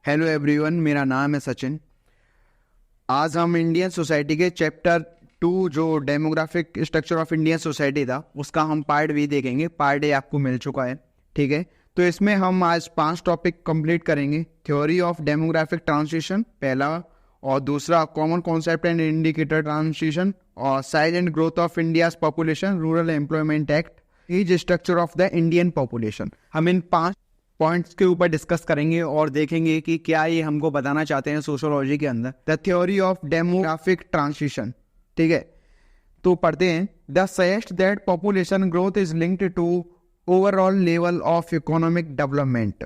Hello everyone, मेरा नाम है सचिन। आज हम इंडियन सोसाइटी के चैप्टर 2 जो demographic structure of Indian society था उसका हम पार्ट भी देखेंगे। पार्ट ए आपको मिल चुका है, ठीक है। तो इसमें हम आज 5 टॉपिक कंप्लीट करेंगे। थ्योरी ऑफ डेमोग्राफिक ट्रांजिशन पहला, और दूसरा common concept and indicator transition, और size and growth of India's population, rural employment act, age structure of the Indian population. हम इन 5 पॉइंट्स के ऊपर डिस्कस करेंगे और देखेंगे कि क्या ये हमको बताना चाहते हैं सोशियोलॉजी के अंदर। The theory of demographic transition, ठीक है। तो पढ़ते हैं। The suggest that population growth is linked to overall level of economic development,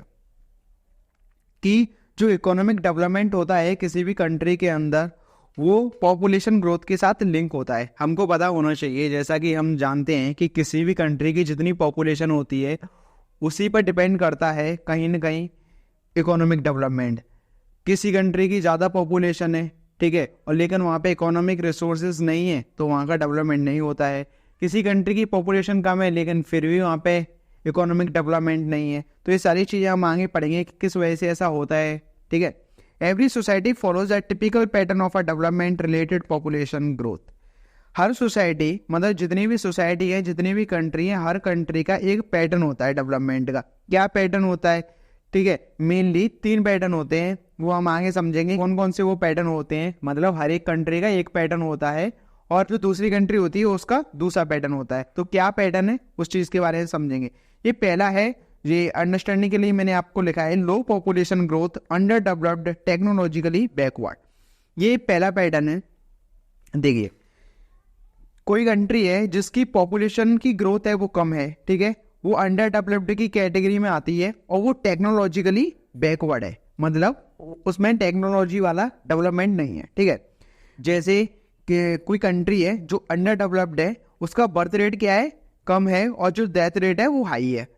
कि जो इकोनॉमिक डेवलपमेंट होता है किसी भी कंट्री के अंदर वो पॉपुलेशन ग्रोथ के साथ लिंक होता है। हमको पता होना चाहिए, जैसा कि हम जानते हैं कि किसी भी कंट्री की जितनी पॉपुलेशन होती है उसी पर डिपेंड करता है कहीं ना कहीं इकोनॉमिक डेवलपमेंट। किसी कंट्री की ज़्यादा पॉपुलेशन है, ठीक है, और लेकिन वहाँ पे इकोनॉमिक रिसोर्सेज नहीं है तो वहाँ का डेवलपमेंट नहीं होता है। किसी कंट्री की पॉपुलेशन कम है लेकिन फिर भी वहाँ पे इकोनॉमिक डेवलपमेंट नहीं है। तो ये सारी चीज़ें हम आगे पढ़ेंगे कि किस वजह से ऐसा होता है, ठीक है। Every society follows a typical pattern of a development related population growth. Her society, मतलब जितनी भी सोसाइटी है, जितनी भी कंट्री है, हर कंट्री का एक पैटर्न होता है डेवलपमेंट का। क्या पैटर्न होता है, ठीक है। मेनली 3 पैटर्न होते हैं, वो हम आगे समझेंगे कौन कौन से वो पैटर्न होते हैं। मतलब हर एक कंट्री का एक पैटर्न होता है और जो दूसरी कंट्री होती है उसका दूसरा पैटर्न होता है। तो क्या पैटर्न है उस चीज़ के बारे में समझेंगे। ये पहला है, ये अंडरस्टैंडिंग के लिए मैंने आपको लिखा है, low population growth, under developed, technologically backward. ये पहला पैटर्न है। देखिए, कोई कंट्री है जिसकी पॉपुलेशन की ग्रोथ है वो कम है, ठीक है, वो अंडर डेवलप्ड की कैटेगरी में आती है और वो टेक्नोलॉजिकली बैकवर्ड है, मतलब उसमें टेक्नोलॉजी वाला डेवलपमेंट नहीं है, ठीक है। जैसे कि कोई कंट्री है जो अंडर डेवलप्ड है, उसका बर्थ रेट क्या है, कम है, और जो डेथ रेट है वो हाई है।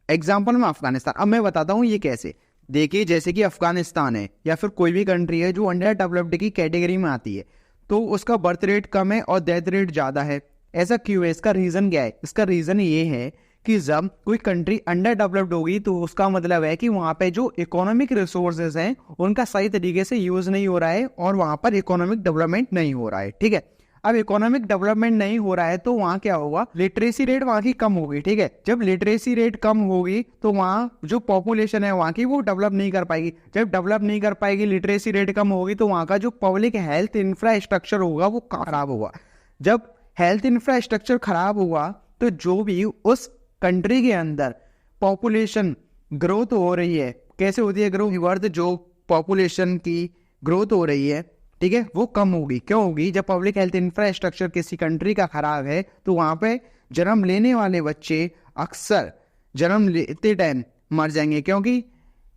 एग्जाम्पल में अफगानिस्तान। अब मैं बताता हूँ ये कैसे। देखिए, जैसे कि अफगानिस्तान है या फिर कोई भी कंट्री है जो अंडर डेवलप्ड की कैटेगरी में आती है तो उसका बर्थ रेट कम है और डेथ रेट ज़्यादा है। ऐसा क्यों है, इसका रीज़न क्या है? इसका रीज़न ये है कि जब कोई कंट्री अंडर डेवलप्ड होगी तो उसका मतलब है कि वहाँ पे जो इकोनॉमिक रिसोर्सेज हैं उनका सही तरीके से यूज़ नहीं हो रहा है और वहाँ पर इकोनॉमिक डेवलपमेंट नहीं हो रहा है, ठीक है। अब इकोनॉमिक डेवलपमेंट नहीं हो रहा है तो वहाँ क्या होगा, लिटरेसी रेट वहाँ की कम होगी, ठीक है। जब लिटरेसी रेट कम होगी तो वहाँ जो पॉपुलेशन है वहाँ की वो डेवलप नहीं कर पाएगी। जब डेवलप नहीं कर पाएगी, लिटरेसी रेट कम होगी, तो वहाँ का जो पब्लिक हेल्थ इंफ्रास्ट्रक्चर होगा वो खराब होगा। जब हेल्थ इंफ्रास्ट्रक्चर खराब हुआ तो जो भी उस कंट्री के अंदर पॉपुलेशन ग्रोथ हो रही है, कैसे होती है ग्रोथ, जो पॉपुलेशन की ग्रोथ हो रही है, ठीक है, वो कम होगी। क्यों होगी? जब पब्लिक हेल्थ इंफ्रास्ट्रक्चर किसी कंट्री का खराब है तो वहाँ पे जन्म लेने वाले बच्चे अक्सर जन्म लेते टाइम मर जाएंगे, क्योंकि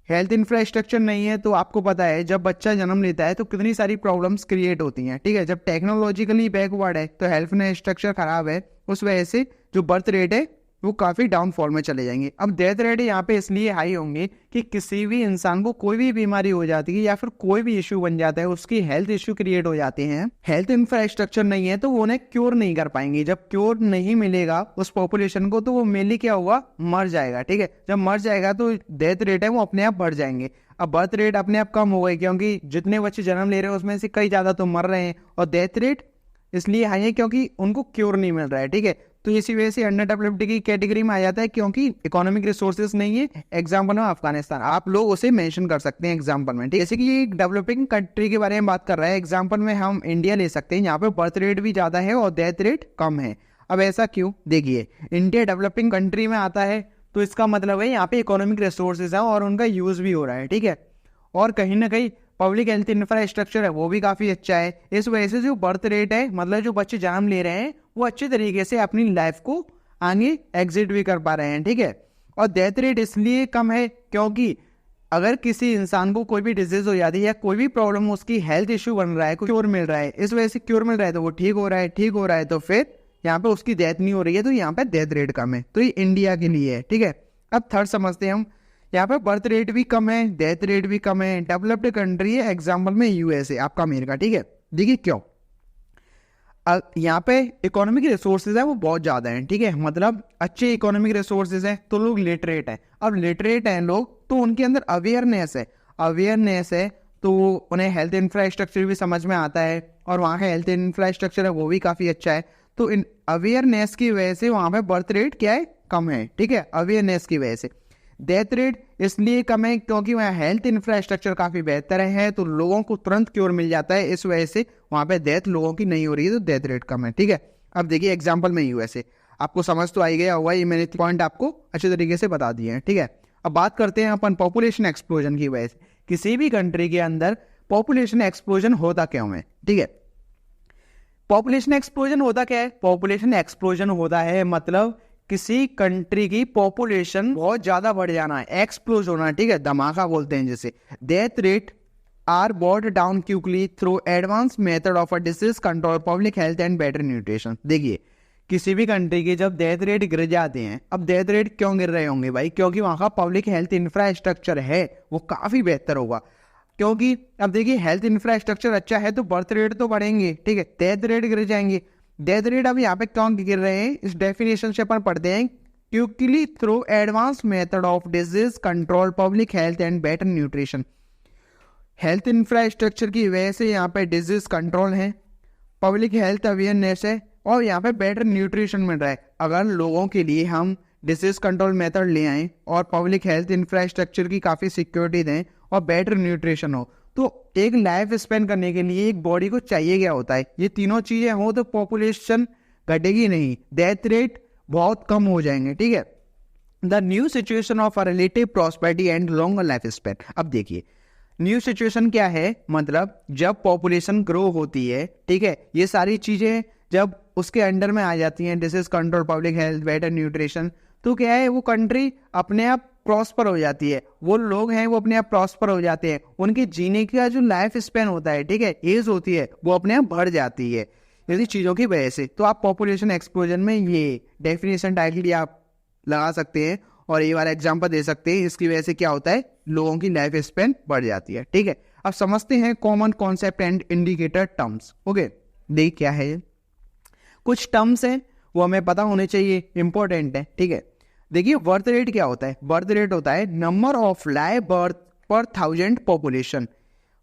हेल्थ इंफ्रास्ट्रक्चर नहीं है। तो आपको पता है जब बच्चा जन्म लेता है तो कितनी सारी प्रॉब्लम्स क्रिएट होती हैं, ठीक है। जब टेक्नोलॉजिकली बैकवर्ड है तो हेल्थ इंफ्रास्ट्रक्चर खराब है, उस वजह से जो बर्थ रेट है वो काफ़ी डाउनफॉल में चले जाएंगे। अब डेथ रेट यहाँ पे इसलिए हाई होंगे कि किसी भी इंसान को कोई भी बीमारी हो जाती है या फिर कोई भी इश्यू बन जाता है, उसकी हेल्थ इश्यू क्रिएट हो जाते हैं, हेल्थ इंफ्रास्ट्रक्चर नहीं है तो वो उन्हें क्योर नहीं कर पाएंगे। जब क्योर नहीं मिलेगा उस पॉपुलेशन को तो वो मेनली क्या होगा, मर जाएगा, ठीक है। जब मर जाएगा तो डेथ रेट है वो अपने आप बढ़ जाएंगे। अब बर्थ रेट अपने आप कम हो गए क्योंकि जितने बच्चे जन्म ले रहे हैं उसमें से कई ज़्यादा तो मर रहे हैं, और डेथ रेट इसलिए हाई है क्योंकि उनको क्योर नहीं मिल रहा है, ठीक है। तो इसी वजह से अंडर डेवलप्ड की कैटेगरी में आ जाता है क्योंकि इकोनॉमिक रिसोर्सेज नहीं है। एग्जांपल में अफगानिस्तान, आप लोग उसे मेंशन कर सकते हैं एग्जांपल में, ठीक है। जैसे कि ये एक डेवलपिंग कंट्री के बारे में बात कर रहा है, एग्जांपल में हम इंडिया ले सकते हैं, यहाँ पे बर्थ रेट भी ज़्यादा है और डेथ रेट कम है। अब ऐसा क्यों? देखिए, इंडिया डेवलपिंग कंट्री में आता है तो इसका मतलब है यहाँ पे इकोनॉमिक रिसोर्सेज है और उनका यूज़ भी हो रहा है, ठीक है। और कहीं ना कहीं पब्लिक हेल्थ इंफ्रास्ट्रक्चर है वो भी काफ़ी अच्छा है। इस वजह से जो बर्थ रेट है, मतलब जो बच्चे जन्म ले रहे हैं वो अच्छे तरीके से अपनी लाइफ को आगे एग्जिट भी कर पा रहे हैं, ठीक है। और डेथ रेट इसलिए कम है क्योंकि अगर किसी इंसान को कोई भी डिजीज हो जाती है या कोई भी प्रॉब्लम, उसकी हेल्थ इश्यू बन रहा है, क्योर मिल रहा है, इस वजह से क्योर मिल रहा है तो वो ठीक हो रहा है तो फिर यहाँ पे उसकी डेथ नहीं हो रही है, तो यहाँ पे डेथ रेट कम है। तो ये इंडिया के लिए है, ठीक है। अब थर्ड समझते हैं हम। यहाँ पे बर्थ रेट भी कम है, डेथ रेट भी कम है, डेवलप्ड कंट्री है, एग्जाम्पल में यूएसए, आपका अमेरिका, ठीक है। देखिए क्यों, यहाँ पे इकोनॉमिक रिसोर्सेज है वो बहुत ज़्यादा हैं, ठीक है, मतलब अच्छे इकोनॉमिक रिसोर्सेज हैं तो लोग लिटरेट हैं। अब लिटरेट हैं लोग तो उनके अंदर अवेयरनेस है। अवेयरनेस है तो उन्हें हेल्थ इंफ्रास्ट्रक्चर भी समझ में आता है, और वहाँ का हेल्थ इंफ्रास्ट्रक्चर है वो भी काफ़ी अच्छा है। तो इन अवेयरनेस की वजह से वहाँ पे बर्थ रेट क्या है, कम है, ठीक है, अवेयरनेस की वजह से। डेथ रेट इसलिए कम है क्योंकि वहाँ हेल्थ इंफ्रास्ट्रक्चर काफ़ी बेहतर है, तो लोगों को तुरंत क्योर मिल जाता है, इस वजह से वहाँ पे डेथ लोगों की नहीं हो रही है, तो डेथ रेट कम है, ठीक है। अब देखिए एग्जाम्पल में यूएसए, आपको समझ तो आई गया होगा, ये मैंने पॉइंट आपको अच्छे तरीके से बता दिए हैं, ठीक है। अब बात करते हैं अपन पॉपुलेशन एक्सप्लोजन की वजह से। किसी भी कंट्री के अंदर पॉपुलेशन एक्सप्लोजन होता क्यों है, ठीक है। पॉपुलेशन एक्सप्लोजन होता क्या है, पॉपुलेशन एक्सप्लोजन होता है मतलब किसी कंट्री की पॉपुलेशन बहुत ज्यादा बढ़ जाना है, एक्सप्लोज होना, ठीक है, धमाका बोलते हैं जिसे। Death rate are brought down quickly through advance method of a disease control, public health and better nutrition. देखिए किसी भी कंट्री की जब डेथ रेट गिर जाते हैं, अब डेथ रेट क्यों गिर रहे होंगे भाई, क्योंकि वहां का पब्लिक हेल्थ इंफ्रास्ट्रक्चर है वो काफी बेहतर होगा। क्योंकि अब देखिए हेल्थ इंफ्रास्ट्रक्चर अच्छा है तो बर्थ रेट तो बढ़ेंगे, ठीक है, डेथ रेट गिर जाएंगे। डेथ रेट अब यहाँ पे क्यों गिर रहे हैं, इस डेफिनेशन से अपन पढ़ते हैं, quickly through advance method of disease control, public health and better nutrition. Health infrastructure की वजह से यहाँ पे डिजीज कंट्रोल है, पब्लिक हेल्थ अवेयरनेस है, और यहाँ पे बेटर न्यूट्रिशन मिल रहा है। अगर लोगों के लिए हम डिसीज कंट्रोल मेथड ले आए और पब्लिक हेल्थ इंफ्रास्ट्रक्चर की काफ़ी सिक्योरिटी दें और बेटर न्यूट्रिशन हो, तो एक लाइफ स्पेन करने के लिए एक बॉडी को चाहिए क्या होता है, ये तीनों चीज़ें हो तो पॉपुलेशन घटेगी नहीं, डेथ रेट बहुत कम हो जाएंगे, ठीक है। The new situation of a relative prosperity and longer life span. अब देखिए न्यू सिचुएशन क्या है, मतलब जब पॉपुलेशन ग्रो होती है, ठीक है, ये सारी चीज़ें जब उसके अंडर में आ जाती हैं, disease control, public health, better nutrition, तो क्या है वो कंट्री अपने आप प्रॉस्पर हो जाती है, वो लोग हैं वो अपने आप प्रॉस्पर हो जाते हैं, उनके जीने का जो लाइफ स्पेन होता है, ठीक है, एज होती है वो अपने आप बढ़ जाती है इसी चीज़ों की वजह से। तो आप पॉपुलेशन एक्सप्लोजन में ये डेफिनेशन डायरेक्टली आप लगा सकते हैं और ये वाला एग्जाम्पल दे सकते हैं, इसकी वजह से क्या होता है, लोगों की लाइफ स्पेन बढ़ जाती है, ठीक है। अब समझते हैं common concept and indicator terms. Okay, देख क्या है, कुछ टर्म्स हैं वो हमें पता होने चाहिए, इंपॉर्टेंट है, ठीक है। देखिए बर्थ रेट क्या होता है, बर्थ रेट होता है number of live birth per 1000 population.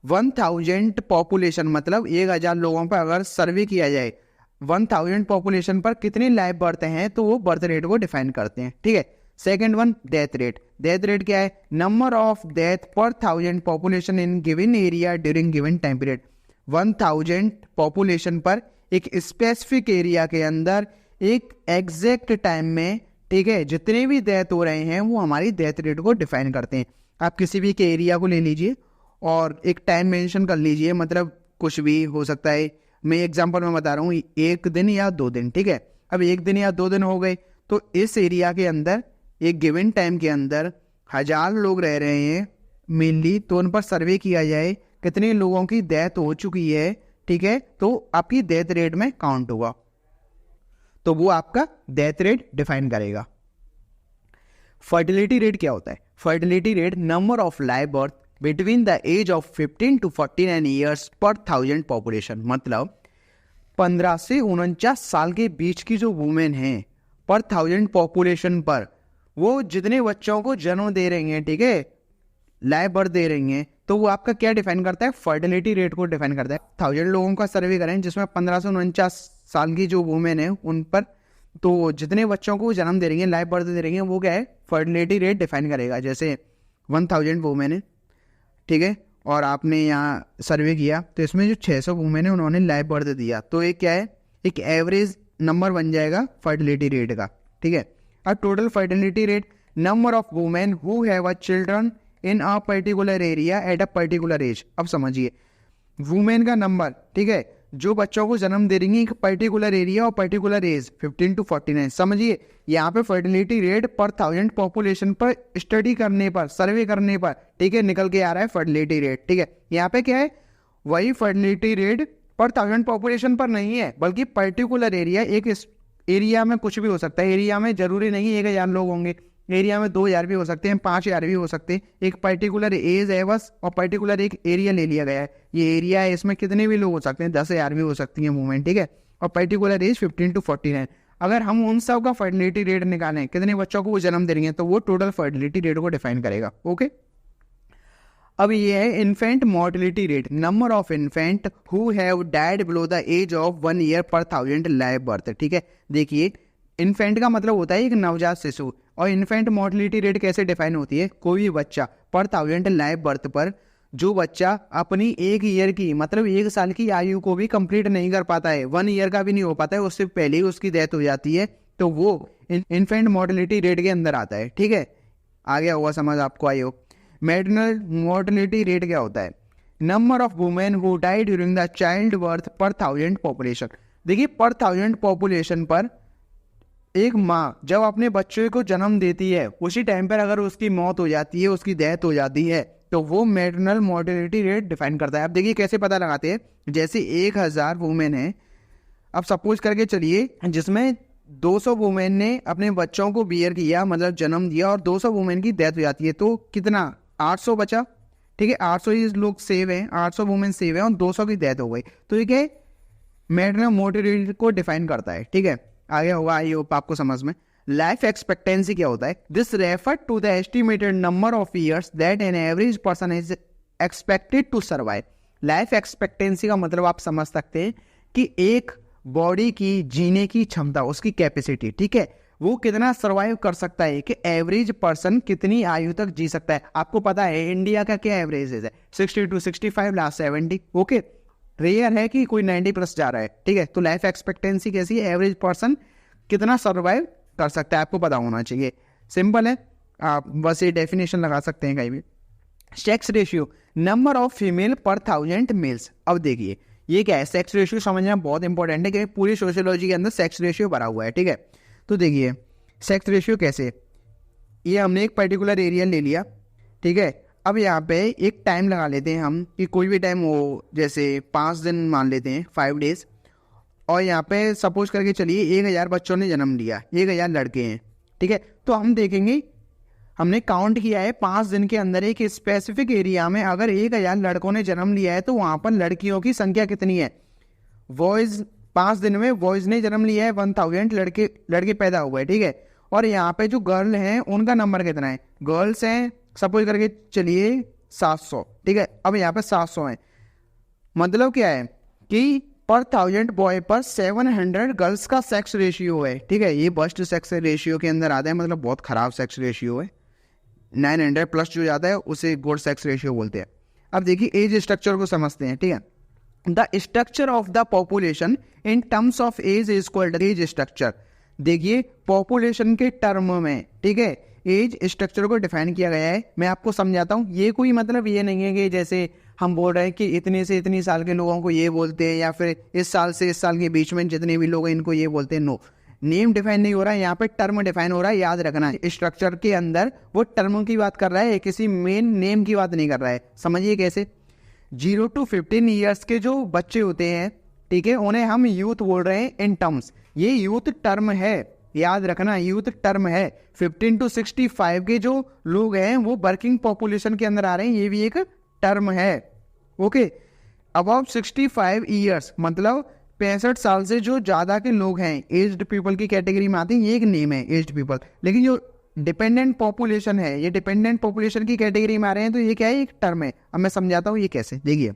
1000 population मतलब 1000 लोगों पर अगर सर्वे किया जाए 1000 पॉपुलेशन पर कितने लाइव बर्थ हैं, तो वो बर्थ रेट को डिफाइन करते हैं, ठीक है। Second one death rate. Death rate क्या है, नंबर ऑफ डेथ पर 1000 population in given area during given time period. 1000 population पर एक स्पेसिफिक एरिया के अंदर एक एग्जैक्ट टाइम में, ठीक है, जितने भी डेथ हो रहे हैं वो हमारी डेथ रेट को डिफाइन करते हैं। आप किसी भी के एरिया को ले लीजिए और एक टाइम मेंशन कर लीजिए, मतलब कुछ भी हो सकता है, मैं एग्जांपल में बता रहा हूँ, 1 दिन या 2 दिन, ठीक है। अब 1 दिन या 2 दिन हो गए तो इस एरिया के अंदर एक गिवन टाइम के अंदर 1000 लोग रह रहे हैं मेनली, तो उन पर सर्वे किया जाए कितने लोगों की डेथ हो चुकी है, ठीक है, तो आपकी डेथ रेट में काउंट होगा, तो वो आपका डेथ रेट डिफाइन करेगा। फर्टिलिटी रेट क्या होता है, fertility rate number of live birth between the age of 15 to 49 years per 1000 population, मतलब 15 से 49 साल के बीच की जो वुमेन हैं पर 1000 पॉपुलेशन पर वो जितने बच्चों को जन्म दे रही हैं, ठीक है, लाइव बर्थ दे रही हैं, तो वो आपका क्या डिफाइन करता है, फर्टिलिटी रेट को डिफाइन करता है। 1000 लोगों का सर्वे करें जिसमें 15 से 49 साल की जो वुमेन है उन पर, तो जितने बच्चों को जन्म दे रही हैं, लाइव बर्थ दे रही हैं, वो क्या है, फर्टिलिटी रेट डिफाइन करेगा। जैसे 1000 वुमेन है, ठीक है, और आपने यहाँ सर्वे किया तो इसमें जो 600 वुमेन है उन्होंने लाइव बर्थ दिया, तो एक क्या है, एक एवरेज नंबर बन जाएगा फर्टिलिटी रेट का, ठीक है। अब total fertility rate number of women who have a children in a particular area at a particular age. अब समझिए वुमेन का नंबर, ठीक है, जो बच्चों को जन्म दे रही है एक पर्टिकुलर एरिया और पर्टिकुलर एज 15 to 49, समझिए यहाँ पे फर्टिलिटी रेट पर 1000 पॉपुलेशन पर स्टडी करने पर, सर्वे करने पर, ठीक है, निकल के आ रहा है फर्टिलिटी रेट, ठीक है। यहाँ पे क्या है, वही फर्टिलिटी रेट पर 1000 पॉपुलेशन पर नहीं है, बल्कि पर्टिकुलर एरिया, एक एरिया में कुछ भी हो सकता है, एरिया में जरूरी नहीं 1000 लोग होंगे, एरिया में 2000 भी हो सकते हैं, 5000 भी हो सकते हैं, एक पर्टिकुलर एज है बस, और पर्टिकुलर एक एरिया ले लिया गया है, ये एरिया है, इसमें कितने भी लोग हो सकते हैं, 10,000 भी हो सकती है वुमेन, ठीक है, और पर्टिकुलर एज 15 to 49। अगर हम उन सब का फर्टिलिटी रेट निकालें, कितने बच्चों को वो जन्म दे रही है, तो वो टोटल फर्टिलिटी रेट को डिफाइन करेगा, ओके। अब ये है infant mortality rate, number of infant who have died below the age of 1 year per 1000 live birth. ठीक है, देखिए इन्फेंट का मतलब होता है एक नवजात शिशु, और इन्फेंट मोर्टेलिटी रेट कैसे डिफाइन होती है, कोई भी बच्चा पर 1000 लाइव बर्थ पर जो बच्चा अपनी 1 ईयर की मतलब 1 साल की आयु को भी कंप्लीट नहीं कर पाता है, 1 ईयर का भी नहीं हो पाता है, उससे पहले ही उसकी डेथ हो जाती है, तो वो इन्फेंट मोर्टेलिटी रेट के अंदर आता है। ठीक है, आ गया होगा समझ आपको, I hope. Maternal mortality rate क्या होता है, number of women who die during the child birth per 1000 population. देखिए पर 1000 पॉपुलेशन पर एक माँ जब अपने बच्चे को जन्म देती है उसी टाइम पर अगर उसकी मौत हो जाती है, उसकी डेथ हो जाती है, तो वो मैटरनल मोर्टेलिटी रेट डिफाइन करता है। अब देखिए कैसे पता लगाते हैं, जैसे 1000 वुमेन है, अब सपोज करके चलिए जिसमें 200 वुमेन ने अपने बच्चों को बियर किया मतलब जन्म दिया और 200 वुमेन की डेथ हो जाती है, तो कितना 800 बचा। ठीक है, 800 ही लोग सेव हैं, 800 वुमेन सेव हैं और 200 की डेथ हो गई, तो ये क्या मैटरनल मोर्टेलिटी को डिफाइन करता है। ठीक है, आगे होगा, आई होप आपको समझ में। लाइफ एक्सपेक्टेंसी क्या होता है, this refer to the estimated number of years that an average person is expected to survive. Life expectancy का मतलब आप समझ सकते हैं कि एक बॉडी की जीने की क्षमता, उसकी कैपेसिटी, ठीक है, वो कितना सर्वाइव कर सकता है, कि एवरेज पर्सन कितनी आयु तक जी सकता है। आपको पता है इंडिया का क्या एवरेज है, 60 to 65, लास्ट 70। ओके, रेयर है कि कोई 90 प्लस जा रहा है। ठीक है, तो लाइफ एक्सपेक्टेंसी कैसी है, एवरेज पर्सन कितना सर्वाइव कर सकता है, आपको पता होना चाहिए। सिंपल है, आप बस ये डेफिनेशन लगा सकते हैं कहीं भी। Sex ratio, number of female पर 1000 मेल्स। अब देखिए ये क्या है, सेक्स रेशियो समझना बहुत इंपॉर्टेंट है, क्योंकि पूरी सोशियोलॉजी के अंदर सेक्स रेशियो भरा हुआ है। ठीक है, तो देखिए सेक्स रेशियो कैसे, ये हमने एक पर्टिकुलर एरिया ले लिया। ठीक है, अब यहाँ पे एक टाइम लगा लेते हैं हम, कि कोई भी टाइम हो, जैसे 5 दिन मान लेते हैं, 5 डेज, और यहाँ पे सपोज करके चलिए 1000 बच्चों ने जन्म लिया, 1000 लड़के हैं। ठीक है, तो हम देखेंगे, हमने काउंट किया है 5 दिन के अंदर एक स्पेसिफिक एरिया में अगर 1000 लड़कों ने जन्म लिया है, तो वहाँ पर लड़कियों की संख्या कितनी है, बॉयज 5 दिन में बॉयज ने जन्म लिया है 1000 लड़के पैदा हुए। ठीक है, और यहाँ पे जो गर्ल हैं उनका नंबर कितना है, गर्ल्स हैं सपोज करके चलिए 700। ठीक है, अब यहाँ पे 700 है, मतलब क्या है कि पर 1000 बॉय पर 700 गर्ल्स का सेक्स रेशियो है। ठीक है, ये वर्स्ट सेक्स रेशियो के अंदर आता है, मतलब बहुत खराब सेक्स रेशियो है। 900 प्लस जो जाता है उसे गुड सेक्स रेशियो बोलते हैं। अब देखिए एज स्ट्रक्चर को समझते हैं। ठीक है, the structure of the population in terms of age is called age structure. देखिए पॉपुलेशन के टर्म में, ठीक है, एज स्ट्रक्चर को डिफाइन किया गया है। मैं आपको समझाता हूँ, ये कोई मतलब ये नहीं है कि जैसे हम बोल रहे हैं कि इतने से इतनी साल के लोगों को ये बोलते हैं, या फिर इस साल से इस साल के बीच में जितने भी लोग हैं इनको ये बोलते हैं। नो, नेम डिफाइन नहीं हो रहा है, यहाँ पे टर्म डिफाइन हो रहा है, याद रखना है। स्ट्रक्चर के अंदर वो टर्म की बात कर रहा है, किसी मेन नेम की बात नहीं कर रहा है। समझिए कैसे, 0 to 15 ईयर्स के जो बच्चे होते हैं, ठीक है, उन्हें हम यूथ बोल रहे हैं इन टर्म्स। ये यूथ टर्म है, याद रखना, यूथ टर्म है। 15 to 65 के जो लोग हैं वो वर्किंग पॉपुलेशन के अंदर आ रहे हैं, ये भी एक टर्म है। ओके, अबाउट 65 ईयर्स मतलब 65 साल से जो ज़्यादा के लोग हैं, एज्ड पीपल की कैटेगरी में आते हैं, ये एक नेम है एज्ड पीपल। लेकिन जो डिपेंडेंट पॉपुलेशन है, ये डिपेंडेंट पॉपुलेशन की कैटेगरी में आ रहे हैं, तो ये क्या है, एक टर्म है। अब मैं समझाता हूँ ये कैसे। देखिए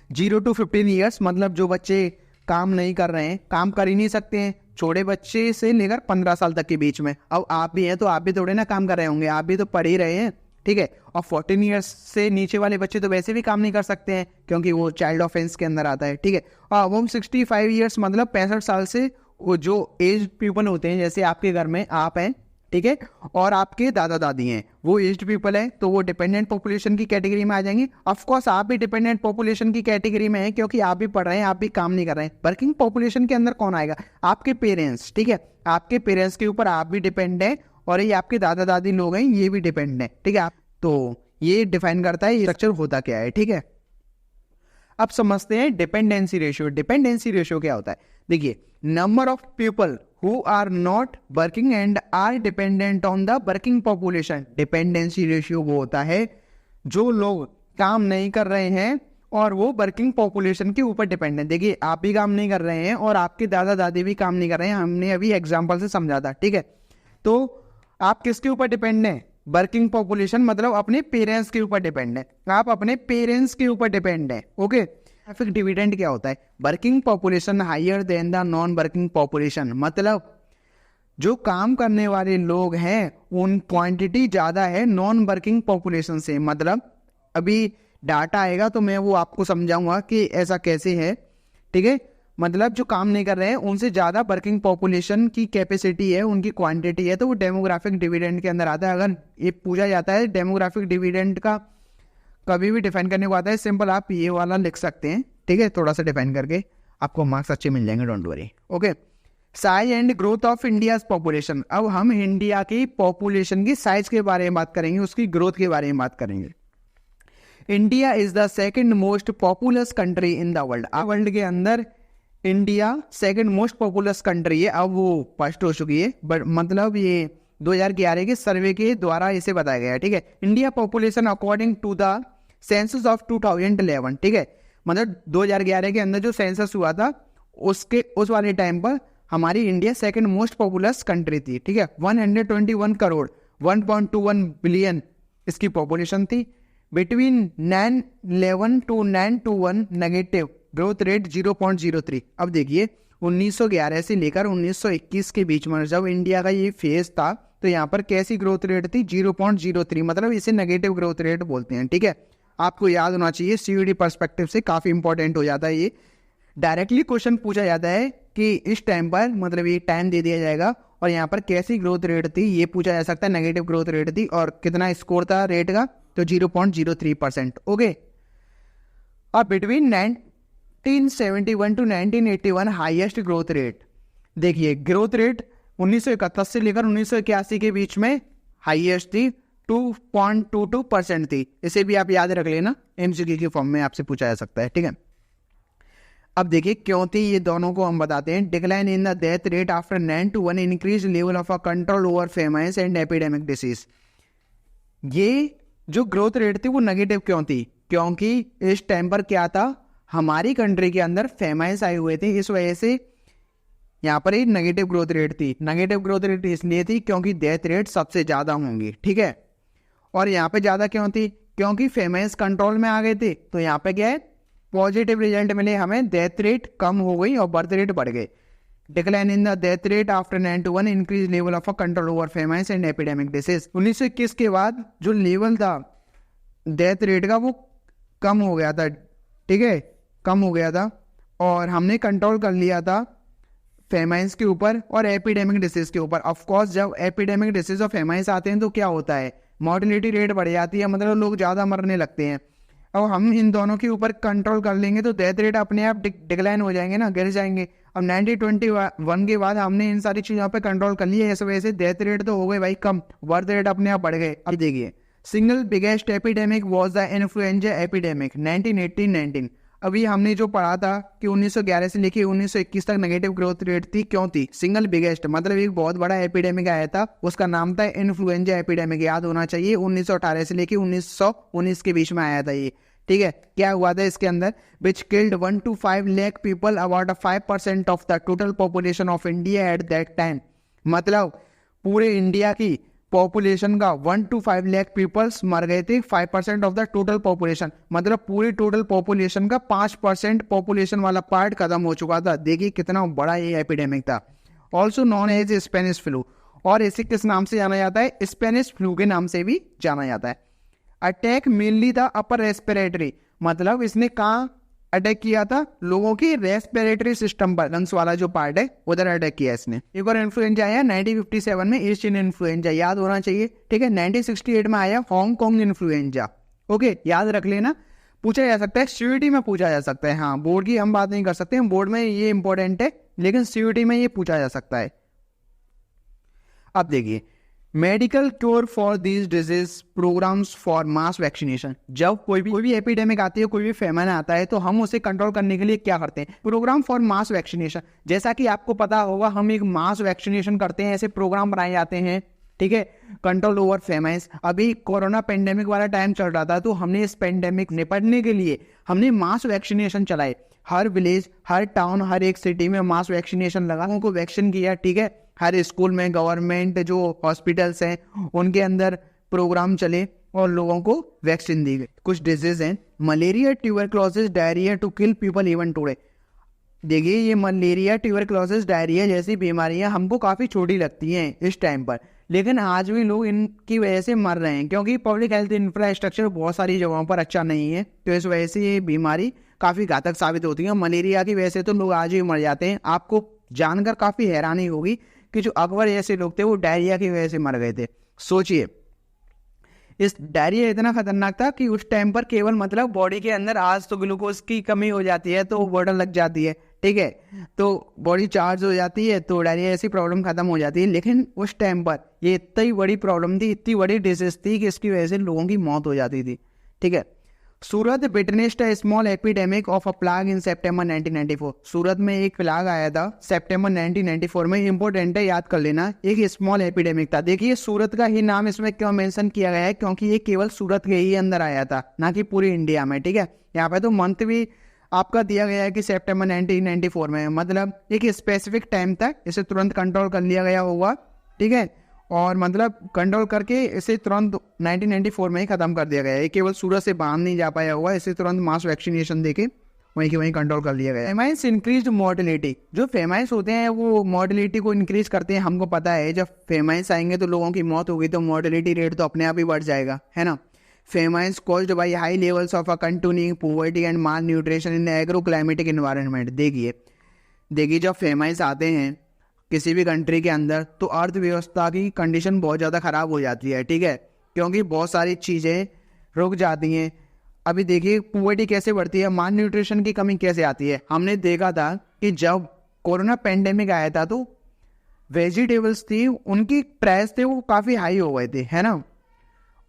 0 to 15 ईयर्स मतलब जो बच्चे काम नहीं कर रहे हैं, काम कर ही नहीं सकते हैं, छोटे बच्चे से लेकर 15 साल तक के बीच में। अब आप भी हैं तो आप भी थोड़े ना काम कर रहे होंगे, आप भी तो पढ़ ही रहे हैं। ठीक है, और 14 ईयर्स से नीचे वाले बच्चे तो वैसे भी काम नहीं कर सकते हैं, क्योंकि वो चाइल्ड ऑफेंस के अंदर आता है। ठीक है, और वो 65 ईयर्स मतलब 65 साल से वो जो एज पीपल होते हैं, जैसे आपके घर में आप हैं, ठीक है, और आपके दादा दादी हैं, वो एज्ड पीपल है, तो वो डिपेंडेंट पॉपुलेशन की कैटेगरी में आ जाएंगे। ऑफ कोर्स आप भी डिपेंडेंट पॉपुलेशन की कैटेगरी में हैं, क्योंकि आप भी पढ़ रहे हैं, आप भी काम नहीं कर रहे हैं। वर्किंग पॉपुलेशन के अंदर कौन आएगा, आपके पेरेंट्स। ठीक है, आपके पेरेंट्स के ऊपर आप भी डिपेंड है, और ये आपके दादा दादी लोग हैं, ये भी डिपेंड है। ठीक है, तो ये डिफाइन करता है स्ट्रक्चर होता क्या है। ठीक है, अब समझते हैं डिपेंडेंसी रेशियो। डिपेंडेंसी रेशियो क्या होता है, देखिए number of people who are not working and are dependent on the working population। Dependency ratio वो होता है जो लोग काम नहीं कर रहे हैं और वो वर्किंग पॉपुलेशन के ऊपर डिपेंड है। देखिए आप भी काम नहीं कर रहे हैं और आपके दादा दादी भी काम नहीं कर रहे हैं, हमने अभी एग्जांपल से समझा था। ठीक है, तो आप किसके ऊपर डिपेंड हैं, वर्किंग पॉपुलेशन मतलब अपने पेरेंट्स के ऊपर डिपेंड है, आप अपने पेरेंट्स के ऊपर डिपेंड है। ओके, डेमोग्राफिक डिविडेंड क्या होता है? Working population higher than the non working population, मतलब जो काम करने वाले लोग हैं उन क्वांटिटी ज़्यादा है नॉन वर्किंग पॉपुलेशन से। मतलब अभी डाटा आएगा तो मैं वो आपको समझाऊंगा कि ऐसा कैसे है, ठीक है। मतलब जो काम नहीं कर रहे हैं उनसे ज़्यादा वर्किंग पॉपुलेशन की कैपेसिटी है, उनकी क्वांटिटी है, तो वो डेमोग्राफिक डिविडेंड के अंदर आता है। अगर ये पूछा जाता है डेमोग्राफिक डिविडेंड का कभी भी डिफाइन करने को आता है, सिंपल आप ये वाला लिख सकते हैं, ठीक है, थोड़ा सा डिफाइन करके आपको मार्क्स अच्छे मिल जाएंगे, don't worry. Okay, size and growth of India's population. अब हम इंडिया की पॉपुलेशन की साइज के बारे में बात करेंगे, उसकी ग्रोथ के बारे में बात करेंगे। India is the second most populous country in the world. World के अंदर India second most populous country है, अब वो फर्स्ट हो चुकी है, बट मतलब ये 2011 के सर्वे के द्वारा इसे बताया गया है, ठीक है। India population according to the census of 2011, ठीक है, मतलब 2011 के अंदर जो सेंसस हुआ था उसके उस वाले टाइम पर हमारी India second most populous country थी, ठीक है। 121 करोड़ 1.21 बिलियन इसकी पॉपुलेशन थी। Between 911 to 921 negative growth rate 0.03। अब देखिए 1911 से लेकर 1921 के बीच में जब इंडिया का ये फेज था तो यहाँ पर कैसी ग्रोथ रेट थी? 0.03, मतलब इसे नेगेटिव ग्रोथ रेट बोलते हैं, ठीक है। आपको याद होना चाहिए, सीयूडी पर्सपेक्टिव से काफी इंपॉर्टेंट हो जाता है ये। डायरेक्टली क्वेश्चन पूछा जाता है कि इस टाइम पर, मतलब ये टाइम दे दिया जाएगा और यहाँ पर कैसी ग्रोथ रेट थी ये पूछा जा सकता है। नेगेटिव ग्रोथ रेट थी और कितना स्कोर था रेट का? तो 0.03%। ओके, अब between 1971 to 1981 highest growth rate, देखिए ग्रोथ रेट 1971 से लेकर 1981 के बीच में हाईएस्ट थी, 2.22% थी। इसे भी आप याद रख लेना, एमसीक्यू के फॉर्म में आपसे पूछा जा सकता है, ठीक है। अब देखिए क्यों थी, ये दोनों को हम बताते हैं। Decline in the death rate after 9-1 increase level of a control over famines and epidemic disease. ये जो ग्रोथ रेट थी वो नेगेटिव क्यों थी? क्योंकि इस टाइम पर क्या था, हमारी कंट्री के अंदर फेमाइन्स आए हुए थे, इस वजह से यहाँ पर एक नेगेटिव ग्रोथ रेट थी। नेगेटिव ग्रोथ रेट इसलिए थी क्योंकि डेथ रेट सबसे ज़्यादा होंगी, ठीक है। और यहाँ पे ज़्यादा क्यों थी? क्योंकि फेमाइन्स कंट्रोल में आ गए थे, तो यहाँ पे क्या है, पॉजिटिव रिजल्ट मिले हमें, डेथ रेट कम हो गई और बर्थ रेट बढ़ गए। Decline in the death rate after 9-1 increase level of a control over famines and epidemic disease. 1921 के बाद जो लेवल था डेथ रेट का वो कम हो गया था, ठीक है, कम हो गया था और हमने कंट्रोल कर लिया था फेमाइन्स के ऊपर और एपिडेमिक डिसीज के ऊपर। ऑफकोर्स जब एपिडेमिक डिसीज और फेमाइन्स आते हैं तो क्या होता है, मॉर्टेलिटी रेट बढ़ जाती है, मतलब लोग ज़्यादा मरने लगते हैं। अब हम इन दोनों के ऊपर कंट्रोल कर लेंगे तो डेथ रेट अपने आप डिक्लाइन हो जाएंगे ना, गिर जाएंगे। अब 1921 के बाद हमने इन सारी चीज़ों पे कंट्रोल कर लिया, इस वजह से डेथ रेट तो हो गए भाई कम, बर्थ रेट अपने आप बढ़ गए। अब देखिए single biggest epidemic was the influenza epidemic 1918-19। अभी हमने जो पढ़ा था कि 1911 से लेके 1921 तक नेगेटिव ग्रोथ रेट थी, क्यों थी? सिंगल बिगेस्ट मतलब एक बहुत बड़ा एपिडेमिक आया था, उसका नाम था इन्फ्लुएंजा एपिडेमिक, याद होना चाहिए। 1918 से लेके 1919 के बीच में आया था ये, ठीक है। क्या हुआ था इसके अंदर? Which killed 1 to 5 lakh people, about 5% of the total population of India at that time. मतलब पूरे इंडिया की पॉपुलेशन का 1 to 5 लाख पीपल्स मर गए थे, 5% ऑफ द टोटल पॉपुलेशन, मतलब पूरी टोटल पॉपुलेशन का 5% पॉपुलेशन वाला पार्ट खत्म हो चुका था। देखिए कितना बड़ा ये एपिडेमिक था। Also known as Spanish flu, और इसे किस नाम से जाना जाता है? स्पेनिश फ्लू के नाम से भी जाना जाता है। अटैक मेनली था अपर रेस्पिरेटरी, मतलब इसने कहाँ अटैक किया था? लोगों की रेस्पिरेटरी सिस्टम पर, लंग्स वाला जो पार्ट है उधर अटैक किया इसने। एक और इन्फ्लुएंजा आया 1957 में, एशियन इन्फ्लुएंजा, याद होना चाहिए, ठीक है। 1968 में आया हांगकांग इन्फ्लुएंजा, ओके, याद रख लेना, पूछा जा सकता है, सीयूईटी में पूछा जा सकता है। हाँ, बोर्ड की हम बात नहीं कर सकते, बोर्ड में ये इंपॉर्टेंट है, लेकिन सीयूईटी में ये पूछा जा सकता है। अब देखिए medical cure for these disease programs for mass vaccination. जब कोई भी एपिडेमिक आती है, कोई भी फेमन आता है, तो हम उसे कंट्रोल करने के लिए क्या करते हैं? Program for mass vaccination. जैसा कि आपको पता होगा हम एक मास वैक्सीनेशन करते हैं, ऐसे प्रोग्राम बनाए जाते हैं, ठीक है। कंट्रोल ओवर फेमाइन्स, अभी कोरोना पेंडेमिक वाला टाइम चल रहा था, तो हमने इस पेंडेमिक निपटने के लिए हमने मास वैक्सीनेशन चलाए। हर विलेज, हर टाउन, हर एक सिटी में मास वैक्सीनेशन लगा, लोगों को वैक्सीन किया, ठीक है। हर स्कूल में, गवर्नमेंट जो हॉस्पिटल्स हैं उनके अंदर प्रोग्राम चले और लोगों को वैक्सीन दी गई। कुछ डिजीज हैं, malaria, tuberculosis, diarrhoea to kill people even today. देखिए ये मलेरिया, ट्यूबरक्लोसिस, डायरिया जैसी बीमारियां हमको काफ़ी छोटी लगती हैं इस टाइम पर, लेकिन आज भी लोग इनकी वजह से मर रहे हैं क्योंकि पब्लिक हेल्थ इंफ्रास्ट्रक्चर बहुत सारी जगहों पर अच्छा नहीं है। तो इस वजह से ये बीमारी काफ़ी घातक साबित होती है। मलेरिया की वजह से तो लोग आज ही मर जाते हैं। आपको जानकर काफ़ी हैरानी होगी कि जो अकबर जैसे लोग थे वो डायरिया की वजह से मर गए थे। सोचिए, इस डायरिया इतना खतरनाक था कि उस टाइम पर केवल मतलब बॉडी के अंदर आज तो ग्लूकोज की कमी हो जाती है तो बॉटल लग जाती है, ठीक है, तो बॉडी चार्ज हो जाती है तो डायरिया ऐसी प्रॉब्लम खत्म हो जाती है। लेकिन उस टाइम पर ये इतनी बड़ी प्रॉब्लम थी, इतनी बड़ी डिजीज थी कि इसकी वजह से लोगों की मौत हो जाती थी, ठीक है। Surat witnessed a small epidemic of a plague in September 1994। Surat में एक प्लाग आया था सितंबर 1994 में। इंपॉर्टेंट है, याद कर लेना, एक स्मॉल एपिडेमिक था। देखिए सूरत का ही नाम इसमें क्यों मेंशन किया गया है, क्योंकि ये केवल सूरत के ही अंदर आया था, ना कि पूरी इंडिया में, ठीक है। यहाँ पे तो मंथ भी आपका दिया गया है कि सितंबर 1994 में, मतलब एक स्पेसिफिक टाइम तक इसे तुरंत कंट्रोल कर लिया गया होगा, ठीक है, और मतलब कंट्रोल करके इसे तुरंत 1994 में ही खत्म कर दिया गया है। केवल सूरत से बाहर नहीं जा पाया हुआ, इसे तुरंत मास वैक्सीनेशन देके वहीं के वहीं कंट्रोल कर लिया गया है। फेमाइन्स इंक्रीज मोर्टेलिटी, जो फेमाइन्स होते हैं वो मोर्टेलिटी को इंक्रीज करते हैं, हमको पता है। जब फेमाइन्स आएंगे तो लोगों की मौत होगी तो मोर्टेलिटी रेट तो अपने आप ही बढ़ जाएगा, है ना। Famines caused by high levels of a continuing poverty and malnutrition in agro climatic environment. देखिए जब फेमाइन्स आते हैं किसी भी कंट्री के अंदर तो अर्थव्यवस्था की कंडीशन बहुत ज़्यादा ख़राब हो जाती है, ठीक है, क्योंकि बहुत सारी चीज़ें रुक जाती हैं। अभी देखिए पॉवर्टी कैसे बढ़ती है, माल न्यूट्रिशन की कमी कैसे आती है। हमने देखा था कि जब कोरोना पेंडेमिक आया था तो वेजिटेबल्स थी, उनकी प्राइस थे वो काफ़ी हाई हो गए थे, है ना,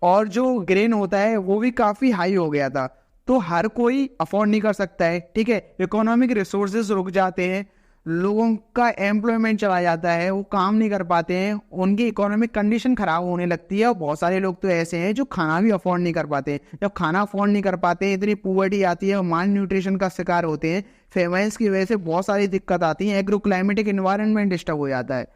और जो ग्रेन होता है वो भी काफ़ी हाई हो गया था। तो हर कोई अफोर्ड नहीं कर सकता है, ठीक है, इकोनॉमिक रिसोर्सेज रुक जाते हैं, लोगों का एम्प्लॉयमेंट चला जाता है, वो काम नहीं कर पाते हैं, उनकी इकोनॉमिक कंडीशन खराब होने लगती है। और बहुत सारे लोग तो ऐसे हैं जो खाना भी अफोर्ड नहीं कर पाते। जब खाना अफोर्ड नहीं कर पाते, इतनी पॉवर्टी आती है और माल न्यूट्रिशन का शिकार होते हैं, फेमाइन्स की वजह से बहुत सारी दिक्कत आती है, एग्रो क्लाइमेटिक एनवायरनमेंट डिस्टर्ब हो जाता है,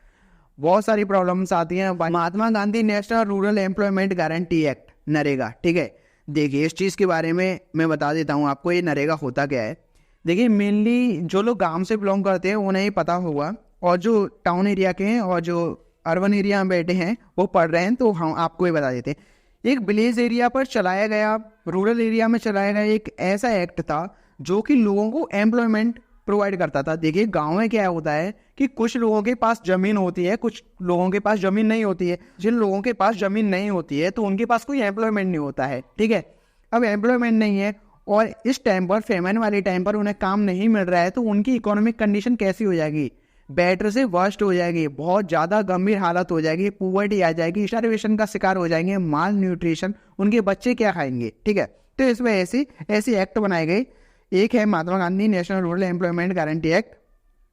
बहुत सारी प्रॉब्लम्स आती हैं। Mahatma Gandhi national rural employment guarantee act, NREGA, ठीक है। देखिए इस चीज़ के बारे में मैं बता देता हूँ आपको, ये नरेगा होता क्या है। देखिए मेनली जो लोग गांव से बिलोंग करते हैं उन्हें ही पता होगा, और जो टाउन एरिया के हैं और जो अर्बन एरिया में बैठे हैं वो पढ़ रहे हैं, तो हम आपको ये बता देते हैं। एक विलेज एरिया पर चलाया गया, रूरल एरिया में चलाया गया एक ऐसा एक्ट था जो कि लोगों को एम्प्लॉयमेंट प्रोवाइड करता था। देखिए गांव में क्या होता है कि कुछ लोगों के पास ज़मीन होती है, कुछ लोगों के पास ज़मीन नहीं होती है। जिन लोगों के पास ज़मीन नहीं होती है तो उनके पास कोई एम्प्लॉयमेंट नहीं होता है, ठीक है। अब एम्प्लॉयमेंट नहीं है और इस टाइम पर, फेमन वाले टाइम पर उन्हें काम नहीं मिल रहा है, तो उनकी इकोनॉमिक कंडीशन कैसी हो जाएगी, बेटर से वर्स्ट हो जाएगी, बहुत ज़्यादा गंभीर हालत हो जाएगी, पॉवर्टी आ जाएगी, स्टारवेशन का शिकार हो जाएंगे, माल न्यूट्रिशन, उनके बच्चे क्या खाएंगे, ठीक है। तो इस वजह से ऐसे एक्ट बनाए गए। एक है Mahatma Gandhi national rural employment guarantee act,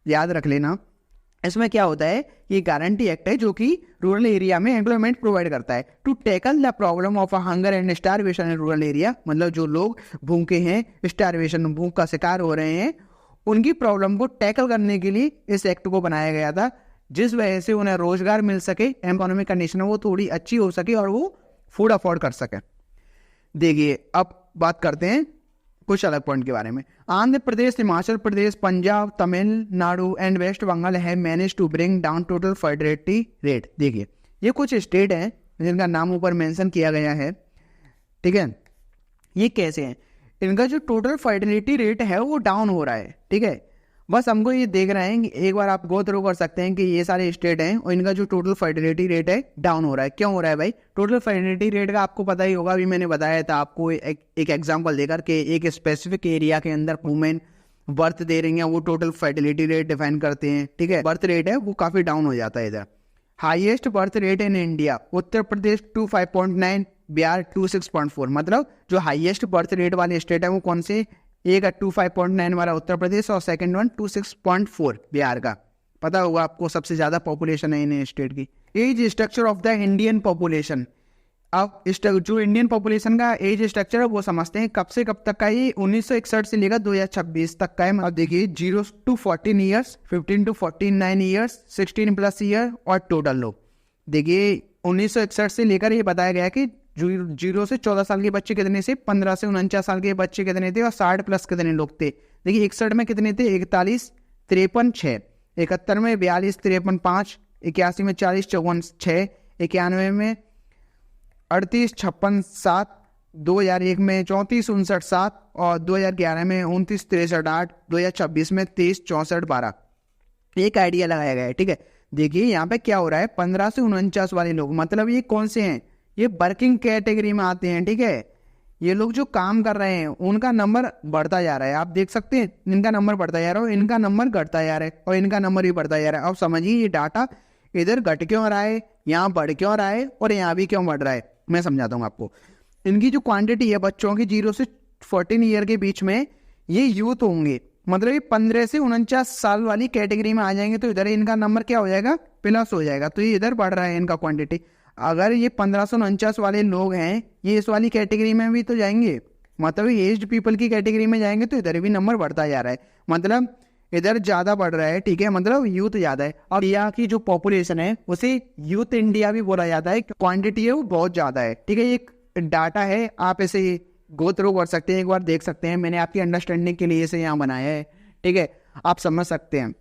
याद रख लेना। इसमें क्या होता है, ये गारंटी एक्ट है जो कि रूरल एरिया में एम्प्लॉयमेंट प्रोवाइड करता है to tackle the problem of hunger and starvation in rural area. मतलब जो लोग भूखे हैं, स्टारवेशन, भूख का शिकार हो रहे हैं, उनकी प्रॉब्लम को टैकल करने के लिए इस एक्ट को बनाया गया था, जिस वजह से उन्हें रोजगार मिल सके, इकोनॉमिक कंडीशन वो थोड़ी अच्छी हो सके और वो फूड अफोर्ड कर सके। देखिए अब बात करते हैं कुछ अलग पॉइंट के बारे में। आंध्र प्रदेश, हिमाचल प्रदेश, पंजाब, तमिलनाडु एंड वेस्ट बंगाल है manage to bring down total fertility rate. देखिए ये कुछ स्टेट हैं जिनका नाम ऊपर मेंशन किया गया है, ठीक है। ये कैसे हैं, इनका जो टोटल फर्टिलिटी रेट है वो डाउन हो रहा है, ठीक है। बस हमको ये देख रहे हैं कि एक बार आप गो थ्रू कर सकते हैं कि ये सारे स्टेट हैं और इनका जो टोटल फर्टिलिटी रेट है डाउन हो रहा है। क्यों हो रहा है भाई, टोटल फर्टिलिटी रेट का आपको पता ही होगा, अभी मैंने बताया था आपको एक एग्जांपल देकर के एक स्पेसिफिक एरिया के अंदर वुमेन बर्थ दे रही हैं, वो टोटल फर्टिलिटी रेट डिफाइन करते हैं, ठीक है। बर्थ रेट है वो काफ़ी डाउन हो जाता है इधर। Highest birth rate in India, Uttar Pradesh 25.9, Bihar 26.4। मतलब जो हाईएस्ट बर्थ रेट वाले स्टेट है वो कौन से, एक 25.9 वाला उत्तर प्रदेश और सेकंड वन 26.4 बिहार का। पता होगा आपको, सबसे ज़्यादा पॉपुलेशन है इन स्टेट की। Age structure of the Indian population, अब जो इंडियन पॉपुलेशन का एज स्ट्रक्चर है वो समझते हैं कब से कब तक का। ये 1961 से लेकर 2026 तक का है। अब देखिए 0 to 14 years, 15 to 49 years, 16+ year और टोटल लोग। देखिए 1961 से लेकर ये बताया गया कि 0 से 14 साल के बच्चे कितने से, 15 से 49 साल के बच्चे कितने थे, और 60 प्लस कितने लोग थे। देखिए 61 में कितने थे, 41, 53, 6, 71 में 42, 53, 5, 81 में 40, 54, 6, 91 में 38, 56, 7, 2001 में 34, 59, 7, और 2011 में 29, 63, 8, 2026 में 23, 64, 12। एक आइडिया लगाया गया है, ठीक है। देखिए यहाँ पे क्या हो रहा है, 15 से 49 वाले लोग, मतलब ये कौन से हैं, ये वर्किंग कैटेगरी में आते हैं, ठीक है। ये लोग जो काम कर रहे हैं उनका नंबर बढ़ता जा रहा है, आप देख सकते हैं इनका नंबर बढ़ता जा रहा है, इनका नंबर घटता जा रहा है, और इनका नंबर भी बढ़ता जा रहा है। अब समझिए ये डाटा इधर घट क्यों रहा है, यहाँ बढ़ क्यों रहा है, और यहाँ भी क्यों बढ़ रहा है, मैं समझाता हूँ आपको। इनकी जो क्वांटिटी है बच्चों की 0 से 14 ईयर के बीच में, ये यूथ होंगे, मतलब ये 15 से 49 साल वाली कैटेगरी में आ जाएंगे, तो इधर इनका नंबर क्या हो जाएगा, प्लस हो जाएगा, तो ये इधर बढ़ रहा है इनका क्वांटिटी। अगर ये 15 से 49 वाले लोग हैं, ये इस वाली कैटेगरी में भी तो जाएंगे, मतलब एज्ड पीपल की कैटेगरी में जाएंगे, तो इधर भी नंबर बढ़ता जा रहा है, मतलब इधर ज्यादा बढ़ रहा है, ठीक है, मतलब यूथ ज्यादा है। और इंडिया की जो पॉपुलेशन है उसे यूथ इंडिया भी बोला जाता है, क्वांटिटी है वो बहुत ज्यादा है, ठीक है। एक डाटा है, आप इसे गो थ्रू कर सकते हैं, एक बार देख सकते हैं, मैंने आपकी अंडरस्टैंडिंग के लिए इसे यहाँ बनाया है, ठीक है, आप समझ सकते हैं।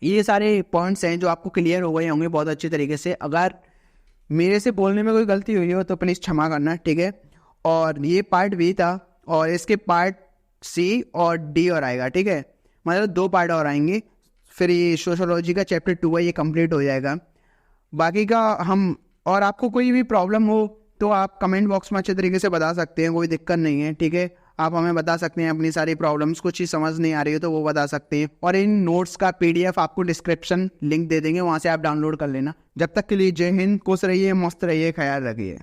ये सारे पॉइंट्स हैं जो आपको क्लियर हो गए होंगे बहुत अच्छी तरीके से। अगर मेरे से बोलने में कोई गलती हुई हो तो प्लीज़ क्षमा करना, ठीक है। और ये पार्ट बी था, और इसके पार्ट सी और डी और आएगा, ठीक है, मतलब 2 पार्ट और आएंगे, फिर ये सोशोलॉजी का चैप्टर 2 है, ये कंप्लीट हो जाएगा। बाकी का हम, और आपको कोई भी प्रॉब्लम हो तो आप कमेंट बॉक्स में अच्छे तरीके से बता सकते हैं, कोई दिक्कत नहीं है, ठीक है। आप हमें बता सकते हैं अपनी सारी प्रॉब्लम्स, कुछ चीज़ समझ नहीं आ रही हो तो वो बता सकते हैं। और इन नोट्स का PDF आपको डिस्क्रिप्शन लिंक दे देंगे, वहाँ से आप डाउनलोड कर लेना। जब तक के लिए जय हिंद, खुश रहिए, मस्त रहिए, ख्याल रखिए।